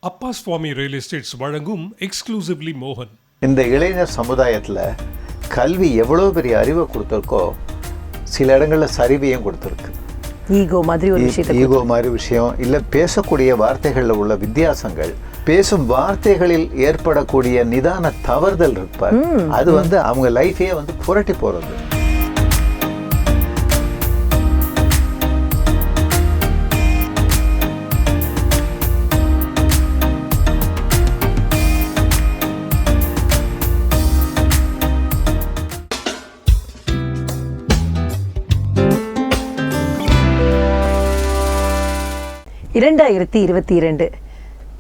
அப்பா சுவாமி real estates வழங்கும் exclusively மோகன். இந்த இளைஞர் சமுதாயத்தில் கல்வி எவ்வளோ பெரிய அறிவை கொடுத்துருக்கோ, சில இடங்களில் சரிவையும் கொடுத்துருக்கு. ஈகோ மாதிரி விஷயம் இல்லை, பேசக்கூடிய வார்த்தைகளில் உள்ள வித்தியாசங்கள், பேசும் வார்த்தைகளில் ஏற்படக்கூடிய நிதான தவறுதல் இருப்பார். அது அவங்க லைஃபையே புரட்டி போகிறது.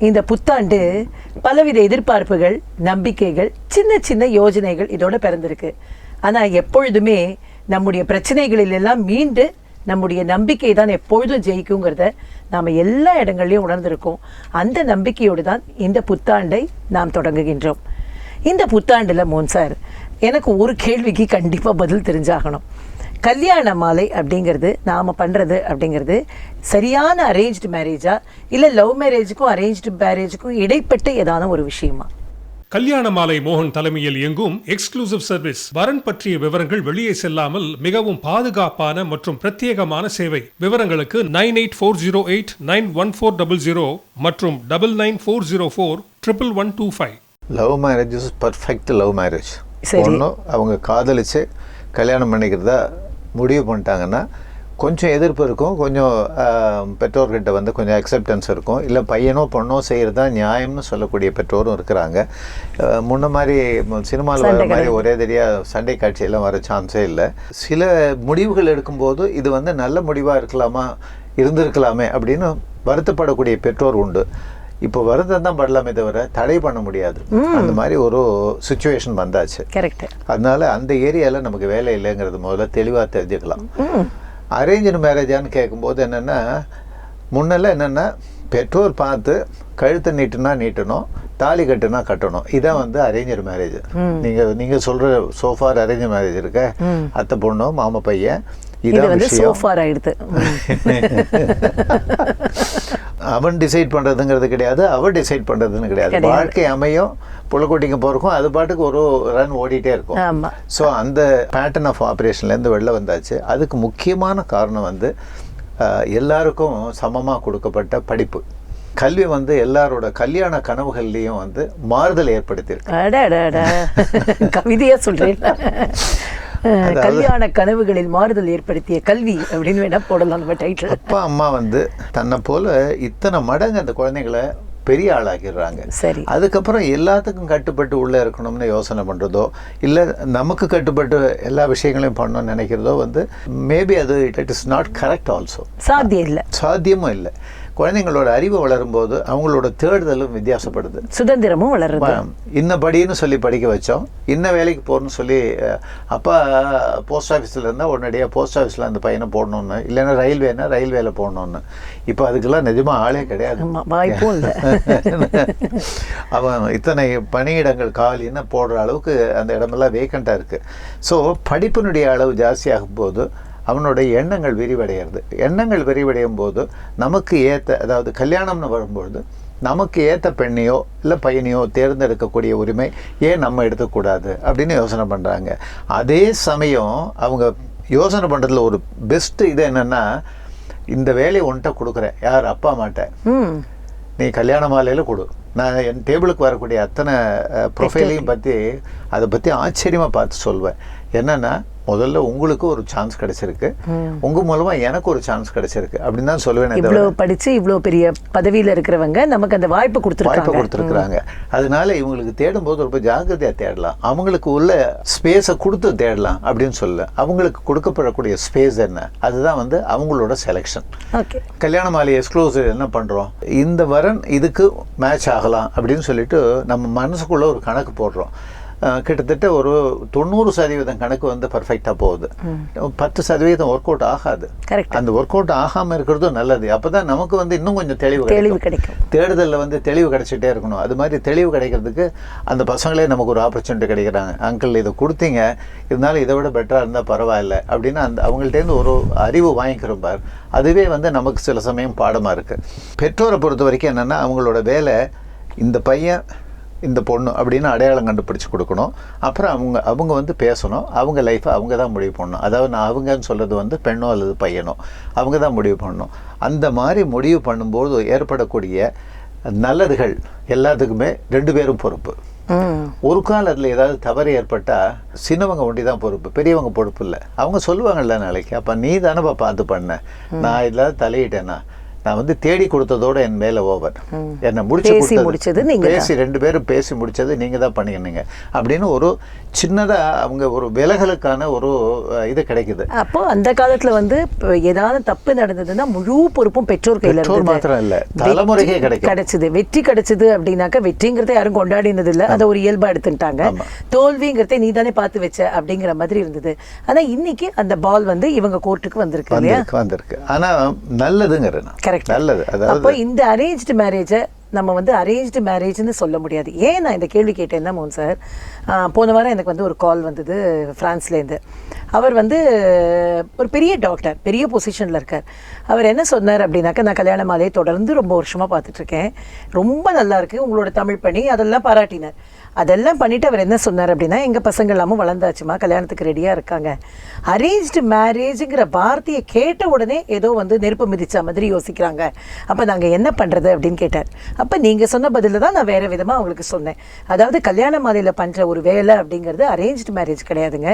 இந்த புத்தாண்டு பலவித எதிர்பார்ப்புகள், நம்பிக்கைகள், சின்ன சின்ன யோஜனைகள் இதோட பிறந்திருக்கு. ஆனால் எப்பொழுதுமே நம்முடைய பிரச்சனைகளில் எல்லாம் மீண்டு நம்முடைய நம்பிக்கை தான் எப்பொழுதும் ஜெயிக்குங்கிறத நாம் எல்லா இடங்கள்லையும் உணர்ந்திருக்கோம். அந்த நம்பிக்கையோடு தான் இந்த புத்தாண்டை நாம் தொடங்குகின்றோம். இந்த புத்தாண்டில் மோகன் சார், எனக்கு ஒரு கேள்விக்கு கண்டிப்பாக பதில் தெரிஞ்சாகணும். கல்யாண மாலை அப்படிங்கிறது நாம் பண்ணுறது அப்படிங்கிறது சரியான அரேஞ்ச்டு மேரேஜா இல்லை லவ் மேரேஜுக்கும் அரேஞ்ச்டு மேரேஜுக்கும் இடைப்பட்ட ஏதான ஒரு விஷயமா? கல்யாண மாலை மோகன் தலைமையில் இயங்கும் எக்ஸ்க்ளூசிவ் சர்வீஸ். வரன் பற்றிய விவரங்கள் வெளியே செல்லாமல் மிகவும் பாதுகாப்பான மற்றும் பிரத்யேகமான சேவை. விவரங்களுக்கு 9840891400 மற்றும் 99404125. Love marriage is perfect love marriage. அவங்க காதலிச்சு கல்யாணம் பண்ணிக்கிறதா முடிவு பண்ணிட்டாங்கன்னா கொஞ்சம் எதிர்ப்பு இருக்கும், கொஞ்சம் பெற்றோர்கிட்ட கொஞ்சம் அக்செப்டன்ஸ் இருக்கும். இல்லை பையனோ பொண்ணோ செய்கிறது தான் நியாயம்னு சொல்லக்கூடிய பெற்றோரும் இருக்கிறாங்க. முன்ன மாதிரி சினிமாவில் வர மாதிரி ஒரே தெரியாக சண்டை காட்சியெல்லாம் வர சான்ஸே இல்லை. சில முடிவுகள் எடுக்கும்போது இது நல்ல முடிவாக இருந்திருக்கலாமே அப்படின்னு வருத்தப்படக்கூடிய பெற்றோர் உண்டு. இப்போ வருத்தம் தான் படலாமே தவிர தடை பண்ண முடியாது. அந்த மாதிரி ஒரு சிச்சுவேஷன் வந்தாச்சு. கரெக்ட். அதனால அந்த ஏரியாவில் நமக்கு வேலை இல்லைங்கிறது முதல்ல தெளிவாக தெரிஞ்சுக்கலாம். அரேஞ்சு மேரேஜான்னு கேட்கும்போது முன்னெல்லாம் பெற்றோர் பார்த்து கழுத்தை நீட்டணும், தாலி கட்டுனா கட்டணும். இதான் அரேஞ்சர் மேரேஜ். நீங்கள் சொல்கிற சோஃபார் அரேஞ்ச் மேரேஜ் இருக்க, அத்தை பொண்ணு மாமா பையன், அவன் டிசைட் பண்றதுங்கிறது கிடையாது, அவ டிசைட் பண்றதுன்னு கிடையாது. வாழ்க்கை அமையும், புள்ளக்குட்டிங்க போறக்கும் அது பாட்டுக்கு ஒரு ரன் ஓடிட்டே இருக்கும். ஸோ அந்த பேட்டர்ன் ஆஃப் ஆப்ரேஷன்லேருந்து வெளில வந்தாச்சு. அதுக்கு முக்கியமான காரணம் எல்லாருக்கும் சமமாக கொடுக்கப்பட்ட படிப்பு. கல்வி எல்லாரோட கல்யாண கனவுகள்லையும் மாறுதல் ஏற்படுத்தியிருக்கு. கவிதையா சொல்றேன். கல்யாண கனவுகளில் மாறுதல் ஏற்படுத்திய கல்வி அப்படின்னு வேணா போடலாம் நம்ம டைட்டில். அப்பா அம்மா தன்னை போல இத்தனை மடங்கு அந்த குழந்தைங்களை பெரிய ஆளாக்கிடுறாங்க. சரி, அதுக்கப்புறம் எல்லாத்துக்கும் கட்டுப்பட்டு உள்ளே இருக்கணும்னு யோசனை பண்ணுறதோ இல்லை நமக்கு கட்டுப்பட்டு எல்லா விஷயங்களையும் பண்ணணும்னு நினைக்கிறதோ மேபி அது it is not correct. Also சாத்தியமும் இல்லை. குழந்தைங்களோட அறிவு வளரும் போது அவங்களோட தேடுதலும் வித்தியாசப்படுது, சுதந்திரமும் வளருது. இன்ன படின்னு சொல்லி படிக்க வச்சோம், இன்ன வேலைக்கு போகணும்னு சொல்லி அப்பா போஸ்ட் ஆஃபீஸில் இருந்தால் உடனடியாக போஸ்ட் ஆஃபீஸில் அந்த பையனை போடணும்னு, இல்லைன்னா ரயில்வேல போடணும்னு. இப்போ அதுக்கெல்லாம் நிஜமாக ஆளே கிடையாது, வாய்ப்பும் இல்லை. அவன் இத்தனை பணியிடங்கள் காலின்னு போடுற அளவுக்கு அந்த இடமெல்லாம் வேக்கண்ட்டாக இருக்குது. ஸோ படிப்பினுடைய அளவு ஜாஸ்தியாகும் போது அவனுடைய எண்ணங்கள் விரிவடைகிறது. எண்ணங்கள் விரிவடையும் போது நமக்கு ஏற்ற, அதாவது கல்யாணம்னு வரும்பொழுது நமக்கு ஏற்ற பெண்ணையோ இல்லை பையனையோ தேர்ந்தெடுக்கக்கூடிய உரிமை ஏன் நம்ம எடுக்கக்கூடாது அப்படின்னு யோசனை பண்ணுறாங்க. அதே சமயம் அவங்க யோசனை பண்ணுறதுல ஒரு பெஸ்ட்டு இது என்னென்னா, இந்த வேலையை ஒன்ட்ட கொடுக்குறேன், யார் அப்பா அம்மாட்ட, நீ கல்யாண மாலையில் கொடு, நான் என் டேபிளுக்கு வரக்கூடிய அத்தனை ப்ரொஃபைலையும் அதை பற்றி ஆச்சரியமாக பார்த்து சொல்வேன். என்னென்னா, முதல்ல உங்களுக்கு ஒரு சான்ஸ் கிடைச்சிருக்கு, உங்க மூலமா எனக்கு ஒரு சான்ஸ் கிடைச்சிருக்கு அப்படின்னு தான் சொல்லுவேன். இவ்வளவு படிச்சு இவ்வளவு பெரிய பதவியில இருக்கிறவங்க நமக்கு அந்த வாய்ப்பு கொடுத்துருக்காங்க. அதனால இவங்களுக்கு தேடும் போது ரொம்ப ஜாக்கிரதையா தேடலாம், அவங்களுக்கு உள்ள ஸ்பேஸை கொடுத்து தேடலாம் அப்படின்னு சொல்ல. அவங்களுக்கு கொடுக்கப்படக்கூடிய ஸ்பேஸ் என்ன, அதுதான் அவங்களோட செலெக்ஷன். கல்யாண மாலை எக்ஸ்க்ளூசிவ் என்ன பண்றோம், இந்த வரன் இதுக்கு மேட்ச் ஆகலாம் அப்படின்னு சொல்லிட்டு நம்ம மனசுக்குள்ள ஒரு கணக்கு போடுறோம். கிட்டத்தட்ட ஒரு 90% கணக்கு வந்து பர்ஃபெக்டாக போகுது. 10% ஒர்க் அவுட் ஆகாது. அந்த ஒர்க் அவுட் ஆகாமல் இருக்கிறதும் நல்லது. அப்போ தான் நமக்கு வந்து இன்னும் கொஞ்சம் தெளிவு கிடைக்கும். தேடுதலில் வந்து தெளிவு கிடைச்சிட்டே இருக்கணும். அது மாதிரி தெளிவு கிடைக்கிறதுக்கு அந்த பசங்களே நமக்கு ஒரு ஆப்பர்ச்சுனிட்டி கிடைக்கிறாங்க. அங்கிள் இதை கொடுத்தீங்க, இருந்தாலும் இதை விட பெட்டராக இருந்தால் பரவாயில்ல அப்படின்னு அவங்கள்ட்டேருந்து ஒரு அறிவு வாங்கிக்கிறோம் பார். அதுவே வந்து நமக்கு சில சமயம் பாடமாக இருக்குது. பெற்றோரை பொறுத்த வரைக்கும் என்னென்னா, அவங்களோட வேலை இந்த பையன் இந்த பொண்ணு அப்படின்னு அடையாளம் கண்டுபிடிச்சி கொடுக்கணும். அப்புறம் அவங்க வந்து பேசணும். அவங்க லைஃப்பை அவங்க தான் முடிவு பண்ணணும். அதாவது நான் அவங்கன்னு சொல்கிறது வந்து பெண்ணோ அல்லது பையனோ அவங்க தான் முடிவு பண்ணணும். அந்த மாதிரி முடிவு பண்ணும்போது ஏற்படக்கூடிய நல்லதுகள் எல்லாத்துக்குமே 2 பேரும் பொறுப்பு. ஒரு காலத்தில் ஏதாவது தவறு ஏற்பட்டால் சின்னவங்க ஒண்டி தான் பொறுப்பு, பெரியவங்க பொறுப்பு இல்லை. அவங்க சொல்லுவாங்கல்ல நாளைக்கு, அப்போ நீ தானேப்பா பார்த்து பண்ண, நான் இதில் தலையிட்டேன்னா, நான் வந்து தேடி கொடுத்ததோட என் மேலே ஓவர், என்னை முடிச்சது பேசி 2 பேரும் பேசி முடிச்சது நீங்கள் தான் பண்ணிக்கினீங்க அப்படின்னு ஒரு சின்னதாக அவங்க ஒரு விலகலுக்கான ஒரு இது கிடைக்குது. அப்போ அந்த காலத்தில் வந்து ஏதாவது தப்பு நடந்ததுன்னா முழு பொறுப்பும் பெற்றோர் கையில் இருந்தது. மாத்திரம் இல்லை, தலைமுறைக்கே கிடைச்சது. வெற்றி கிடைச்சது அப்படின்னாக்கா வெற்றிங்கிறத யாரும் கொண்டாடினது இல்லை, அதை ஒரு இயல்பா எடுத்துட்டாங்க. தோல்விங்கிறத நீ தானே பார்த்து வச்ச அப்படிங்கிற மாதிரி இருந்தது. ஆனா இன்னைக்கு அந்த பால் வந்து இவங்க கோர்ட்டுக்கு வந்திருக்கு இல்லையா? வந்திருக்கு. ஆனா நல்லதுங்கிறேன். கரெக்ட், நல்லது. அப்போ இந்த அரேஞ்ச்டு மேரேஜை நம்ம வந்து அரேஞ்ச்டு மேரேஜ்னு சொல்ல முடியாது. ஏன் நான் இந்த கேள்வி கேட்டேன்னா, மோகன் சார், போன வாரம் எனக்கு வந்து ஒரு கால் வந்தது ஃப்ரான்ஸ்லேருந்து. அவர் வந்து ஒரு பெரிய டாக்டர், பெரிய பொசிஷனில் இருக்கார். அவர் என்ன சொன்னார் அப்படின்னாக்கா, நான் கல்யாண மாலையை தொடர்ந்து ரொம்ப வருஷமாக பார்த்துட்ருக்கேன், ரொம்ப நல்லா இருக்குது உங்களோட தமிழ் பணி, அதெல்லாம் பாராட்டினார். அதெல்லாம் பண்ணிவிட்டு அவர் என்ன சொன்னார் அப்படின்னா, எங்கள் பசங்க எல்லாமும் வளர்ந்தாச்சுமா, கல்யாணத்துக்கு ரெடியாக இருக்காங்க. அரேஞ்ச்டு மேரேஜுங்கிற வார்த்தையை கேட்ட உடனே ஏதோ வந்து நெருப்பு மிதிச்சா மாதிரி யோசிக்கிறாங்க, அப்போ நாங்கள் என்ன பண்ணுறது அப்படின்னு கேட்டார். அப்போ நீங்கள் சொன்ன பதிலில் தான் நான் வேறு விதமாக அவங்களுக்கு சொன்னேன். அதாவது கல்யாண மாலையில் பண்ணுற ஒரு வேலை அப்படிங்கிறது அரேஞ்ச்டு மேரேஜ் கிடையாதுங்க.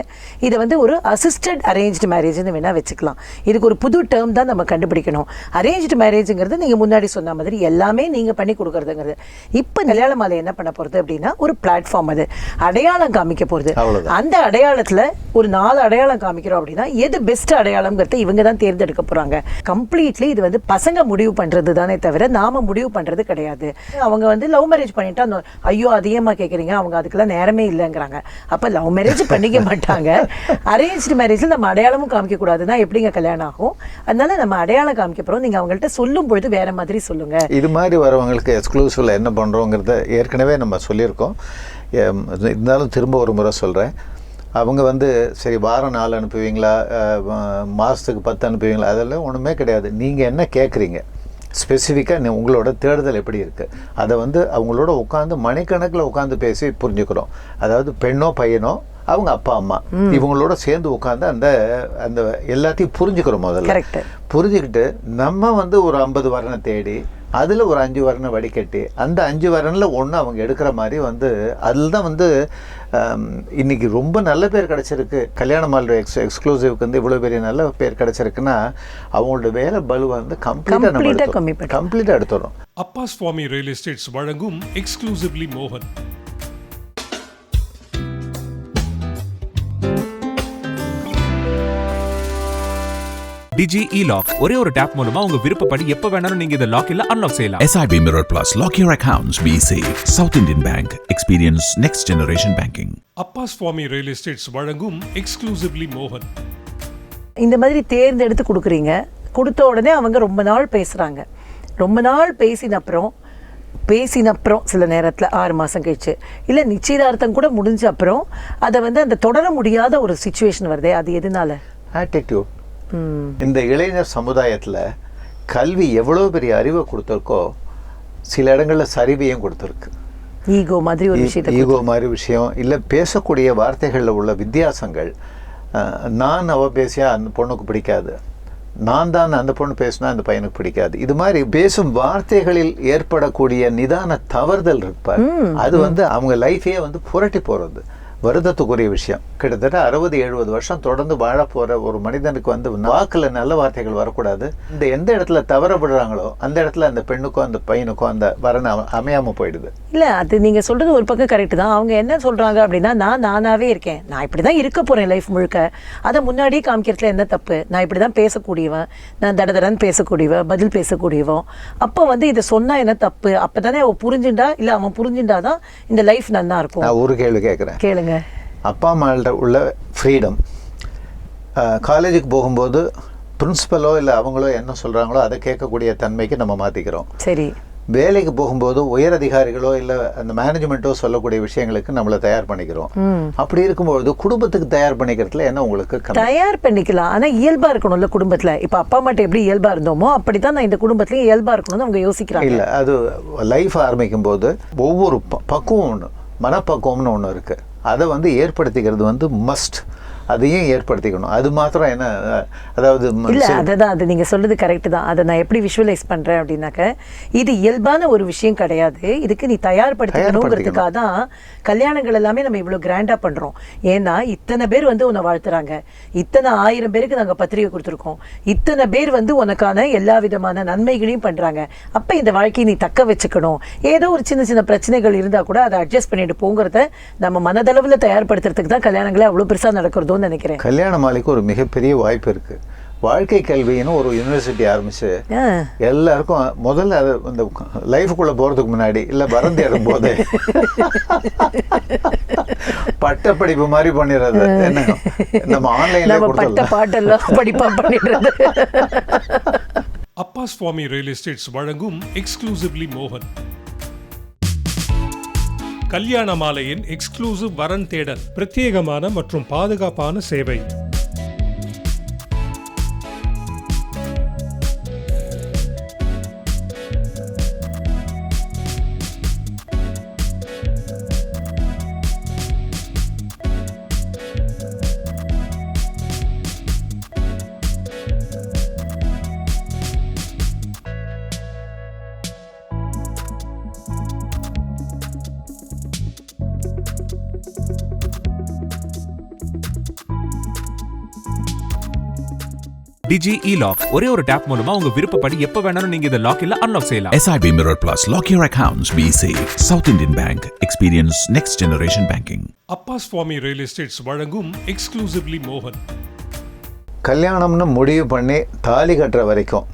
இதை வந்து ஒரு அசிஸ்டட் அரேஞ்ச்டு மேரேஜ்னு வேணால் வச்சுக்கலாம். இதுக்கு ஒரு புது டேர்ம் தான் நம்ம கண்டுபிடிக்கணும். அரேஞ்ச்டு மேரேஜுங்கிறது நீங்கள் முன்னாடி சொன்ன மாதிரி எல்லாமே நீங்கள் பண்ணி கொடுக்குறதுங்கிறது. இப்போ கல்யாண மாலை என்ன பண்ண போகிறது அப்படின்னா, ஒரு பிளாட்ஃபார்ம், அது அடையாளம் காமிக்க போகிறது. அந்த அடையாளத்தில் ஒரு 4 அடையாளம் காமிக்கிறோம் அப்படின்னா, எது பெஸ்ட் அடையாளம்ங்கிறத இவங்க தான் தேர்ந்தெடுக்க போகிறாங்க. கம்ப்ளீட்லி இது வந்து பசங்க முடிவு பண்ணுறது தானே தவிர நாம முடிவு பண்ணுறது கிடையாது. அவங்க வந்து லவ் மேரேஜ் பண்ணிட்டா, ஐயோ அதிகமா கேட்குறீங்க, அவங்க அதுக்கெல்லாம் நேரமே இல்லைங்கிறாங்க. அப்போ லவ் மேரேஜ் பண்ணிக்க மாட்டாங்க. அரேஞ்ச்டு மேரேஜில் நம்ம அடையாளமும் காமிக்க கூடாதுன்னா எப்படிங்க கல்யாணம் ஆகும்? அதனால நம்ம அடையாளம் காமிக்க போகிறோம். நீங்கள் அவங்கள்ட்ட சொல்லும் பொழுது வேற மாதிரி சொல்லுங்க. இது மாதிரி வரவங்களுக்கு எக்ஸ்க்ளூசிவ்ல என்ன பண்ணுறோங்கிறத ஏற்கனவே நம்ம சொல்லியிருக்கோம். இருந்தாலும் திரும்ப ஒரு முறை சொல்கிறேன். அவங்க வந்து சரி வாரம் 4 அனுப்புவீங்களா, மாதத்துக்கு 10 அனுப்புவீங்களா, அதெல்லாம் ஒன்றுமே கிடையாது. நீங்கள் என்ன கேட்குறீங்க ஸ்பெசிஃபிக்காக, உங்களோட தேடுதல் எப்படி இருக்குது, அதை வந்து அவங்களோட உட்காந்து மணிக்கணக்கில் உட்காந்து பேசி புரிஞ்சுக்கிறோம். அதாவது பெண்ணோ பையனோ அவங்க அப்பா அம்மா இவங்களோட சேர்ந்து உட்காந்து அந்த அந்த எல்லாத்தையும் புரிஞ்சுக்கிறோம். முதல்ல புரிஞ்சுக்கிட்டு நம்ம வந்து ஒரு 50 வரணம் தேடி அதில் ஒரு 5 வரணம் வடிகட்டி அந்த 5 வரனில் ஒன்று அவங்க எடுக்கிற மாதிரி வந்து அதில் தான் வந்து இன்றைக்கி ரொம்ப நல்ல பேர் கிடச்சிருக்கு. கல்யாண மாலை எக்ஸ்க்ளூசிவ்க்கு வந்து இவ்வளோ பெரிய நல்ல பேர் கிடச்சிருக்குன்னா அவங்களோட வேலை பலுவை வந்து கம்ப்ளீட்டாக எடுத்துடும். அப்பா சுவாமி ரியல் எஸ்டேட்ஸ் வழங்கும் எக்ஸ்க்ளூசிவ்லி மோகன். Digi E-Lock ஒரே ஒரு டேப் மூலமா உங்க விருப்பப்படி எப்ப வேணாலும் நீங்க இத லாக் இல்ல அன்லாக் செய்யலாம். SIB Mirror Plus, lock your accounts, be safe. South Indian Bank, experience next generation banking. அப்பா சுவாமி ரியல் எஸ்டேட்ஸ் வழங்கும் எக்ஸ்க்ளூசிவ்லி மோகன். இந்த மாதிரி தேர்ந்தெடுத்து கொடுக்குறீங்க, கொடுத்த உடனே அவங்க ரொம்ப நாள் பேசுறாங்க. ரொம்ப நாள் பேசின அப்புறம் சில நேரத்தில் 6 மாதம் கழிச்சு இல்லை நிச்சயதார்த்தம் கூட முடிஞ்ச அப்புறம் அதை வந்து அந்த தொடர முடியாத ஒரு சிச்சுவேஷன் வருதே, அது எதனால? ஆட்டிடியூட். இந்த இளைஞர் சமுதாயத்தில் கல்வி எவ்வளோ பெரிய அறிவை கொடுத்துருக்கோ சில இடங்களில் சரிவையும் கொடுத்துருக்கு. ஈகோ மாதிரி விஷயம் இல்லை, பேசக்கூடிய வார்த்தைகளில் உள்ள வித்தியாசங்கள். நான் அவ பேசியா அந்த பொண்ணுக்கு பிடிக்காது, நான் தான் அந்த பொண்ணு பேசினா அந்த பையனுக்கு பிடிக்காது. இது மாதிரி பேசும் வார்த்தைகளில் ஏற்படக்கூடிய நிதான தவறுதல் இருப்பார். அது வந்து அவங்க லைஃபையே வந்து புரட்டி போகிறது. வருத்தத்துக்குரிய விஷயம். கிட்டத்தட்ட 60-70 வருஷம் தொடர்ந்து வாழ போகிற ஒரு மனிதனுக்கு வந்து வாக்கில் நல்ல வார்த்தைகள் வரக்கூடாது. எந்த இடத்துல தவறப்படுறாங்களோ அந்த இடத்துல அந்த பெண்ணுக்கோ அந்த பையனுக்கோ அந்த வரன் அமையாமல் போயிடுது. இல்லை, அது நீங்கள் சொல்கிறது ஒரு பக்கம் கரெக்டு தான். அவங்க என்ன சொல்கிறாங்க அப்படின்னா, நானாகவே இருக்கேன், நான் இப்படி தான் இருக்க போகிறேன் லைஃப் முழுக்க, அதை முன்னாடியே காமிக்கிறதுல என்ன தப்பு, நான் இப்படி தான் பேசக்கூடியவன், நான் தடதடன்னு பேசக்கூடியவன், பதில் பேசக்கூடியவன். அப்போ வந்து இதை சொன்னால் என்ன தப்பு? அப்போ தானே அவன் புரிஞ்சுண்டா, இல்லை அவன் புரிஞ்சுண்டா தான் இந்த லைஃப் நல்லா இருக்கும். நான் ஒரு கேள்வி கேட்குறேன், கேளுங்க. அப்பா அம்மாள்கிட்ட உள்ள ஃப்ரீடம், காலேஜுக்கு போகும்போது பிரின்சிபலோ இல்லை அவங்களோ என்ன சொல்கிறாங்களோ அதை கேட்கக்கூடிய தன்மைக்கு நம்ம மாற்றிக்கிறோம். சரி. வேலைக்கு போகும்போது உயர் அதிகாரிகளோ இல்லை அந்த மேனேஜ்மெண்ட்டோ சொல்லக்கூடிய விஷயங்களுக்கு நம்மளை தயார் பண்ணிக்கிறோம். அப்படி இருக்கும்போது குடும்பத்துக்கு தயார் பண்ணிக்கிறதுல என்ன உங்களுக்கு தயார் பண்ணிக்கலாம், ஆனால் இயல்பாக இருக்கணும்ல குடும்பத்தில். இப்போ அப்பா அம்மாட்ட எப்படி இயல்பாக இருந்தோமோ அப்படி தான் நான் இந்த குடும்பத்துலையும் இயல்பாக இருக்கணும்னு அவங்க யோசிக்கிறாங்க. இல்லை, அது லைஃப் ஆரம்பிக்கும் போது ஒவ்வொரு பக்குவம் ஒன்று, மனப்பக்குவம்னு ஒன்று இருக்குது. அதை வந்து ஏற்படுத்திக்கிறது வந்து மஸ்ட். அதையும் ஏற்படுத்திக்கணும். அது மாத்திரம் என்ன, அதாவது இல்லை, அதுதான், அது நீங்கள் சொல்கிறது கரெக்டு தான். அதை நான் எப்படி விஷுவலைஸ் பண்ணுறேன் அப்படின்னாக்க, இது இயல்பான ஒரு விஷயம் கிடையாது. இதுக்கு நீ தயார்படுத்திக்கணுங்கிறதுக்காக தான் கல்யாணங்கள் எல்லாமே நம்ம இவ்வளோ கிராண்டாக பண்ணுறோம். ஏன்னா இத்தனை பேர் வந்து உன்னை வாழ்த்துறாங்க, இத்தனை 1000 பேருக்கு நாங்கள் பத்திரிகை கொடுத்துருக்கோம், இத்தனை பேர் வந்து உனக்கான எல்லா விதமான நன்மைகளையும் பண்ணுறாங்க. அப்போ இந்த வாழ்க்கையை நீ தக்க வச்சுக்கணும். ஏதோ ஒரு சின்ன சின்ன பிரச்சனைகள் இருந்தால் கூட அதை அட்ஜஸ்ட் பண்ணிட்டு போங்கிறத நம்ம மனதளவில் தயார்படுத்துறதுக்கு தான் கல்யாணங்களே அவ்வளோ பெருசாக நடக்கிறதோ நினைக்கிறேன். கல்யாண மாலைக்கு ஒரு மிகப்பெரிய வாய்ப்பு இருக்கு. வாழ்க்கை கல்வின்னு ஒரு யூனிவர்சிட்டி ஆரம்பிச்சு எல்லாருக்கும் முதல்ல அது இந்த லைஃபுக்குள்ள போறதுக்கு முன்னாடி இல்ல பரம் தேடும் போது பட்டப்படிப்பு மாதிரி பண்ணிடுறது. என்ன நம்ம ஆன்லைன்ல பாட்டெல்லாம் படிப்பா பண்ணிடுறது. அப்பா சுவாமி ரியல் எஸ்டேட்ஸ் வழங்கும் எக்ஸ்க்ளூசிவ்லி மோகன் கல்யாண மாலையின் எக்ஸ்க்ளூசிவ் வரன் தேடல், பிரத்யேகமான மற்றும் பாதுகாப்பான சேவை. டிஜி இ-லாக் ஒரே ஒரு டேப் மூலமா உங்க விருப்பப்படி எப்ப வேணாலும் நீங்க இந்த லாக் இல்ல அன்லாக் செய்யலாம். SIB Mirror Plus. Lock your accounts. Be safe. South Indian Bank. Experience next generation banking. அப்பா சுவாமி ரியல் எஸ்டேட்ஸ் வழங்கும் எக்ஸ்க்ளூசிவ்லி மோகன். கல்யாணம்னு முடிவு பண்ணி தாலி கட்டுற வரைக்கும்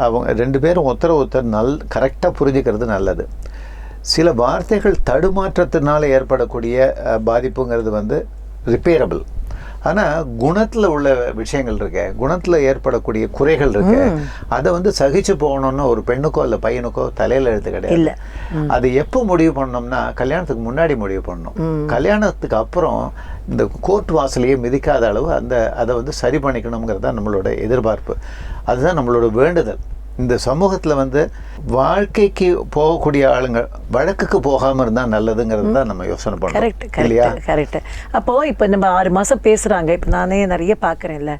அவங்க 2 பேரும் ஒருத்தர் கரெக்டாக புரிஞ்சுக்கிறது நல்லது. சில வார்த்தைகள் தடுமாற்றத்தினால ஏற்படக்கூடிய பாதிப்புங்கிறது வந்து ரிப்பேரபிள். ஆனால் குணத்தில் உள்ள விஷயங்கள் இருக்கு, குணத்தில் ஏற்படக்கூடிய குறைகள் இருக்கு, அதை வந்து சகிச்சு போகணும்னு ஒரு பெண்ணுக்கோ இல்லை பையனுக்கோ தலையில் எழுத்து கிடையாது. அது எப்போ முடிவு பண்ணோம்னா கல்யாணத்துக்கு முன்னாடி முடிவு பண்ணணும். கல்யாணத்துக்கு அப்புறம் இந்த கோர்ட் வாசலையே மிதிக்காத அளவு அதை வந்து சரி பண்ணிக்கணுங்கிறது தான் நம்மளோட எதிர்பார்ப்பு. அதுதான் நம்மளோட வேண்டுதல். இந்த சமூகத்தில் வந்து வாழ்க்கைக்கு போகக்கூடிய ஆளுங்க வழக்குக்கு போகாமல் இருந்தால் நல்லதுங்கிறது தான் நம்ம யோசனை பண்ணுறோம் இல்லையா? கரெக்ட். அப்போது இப்போ நம்ம 6 மாதம் பேசுகிறாங்க. இப்போ நானே நிறைய பார்க்குறேன்ல,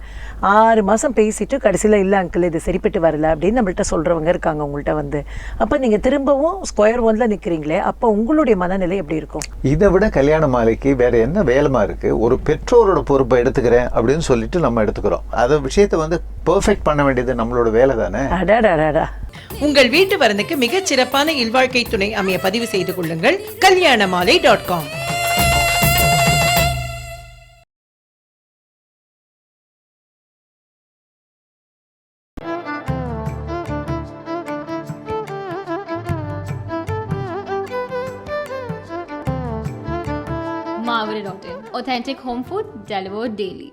6 மாதம் பேசிட்டு கடைசியில் இல்லை அங்கிள் இது சரிப்பட்டு வரல அப்படின்னு நம்மள்ட்ட சொல்கிறவங்க இருக்காங்க உங்கள்கிட்ட வந்து. அப்போ நீங்கள் திரும்பவும் ஸ்கொயர் ஒன்ல நிற்கிறீங்களே, அப்போ உங்களுடைய மனநிலை எப்படி இருக்கும்? இதை விட கல்யாண மாலைக்கு வேற என்ன வேலைமா இருக்குது? ஒரு பெற்றோரோட பொறுப்பை எடுத்துக்கிறேன் அப்படின்னு சொல்லிட்டு நம்ம எடுத்துக்கிறோம். அதை விஷயத்தை வந்து பெர்ஃபெக்ட் பண்ண வேண்டியது நம்மளோட வேலை தானே. உங்கள் வீட்டு வரனுக்கு மிகச் சிறப்பான இல்வாழ்க்கை துணை அமைய பதிவு செய்து கொள்ளுங்கள். kalyanamaalai.com. Marvel.in. Authentic home food delivered daily.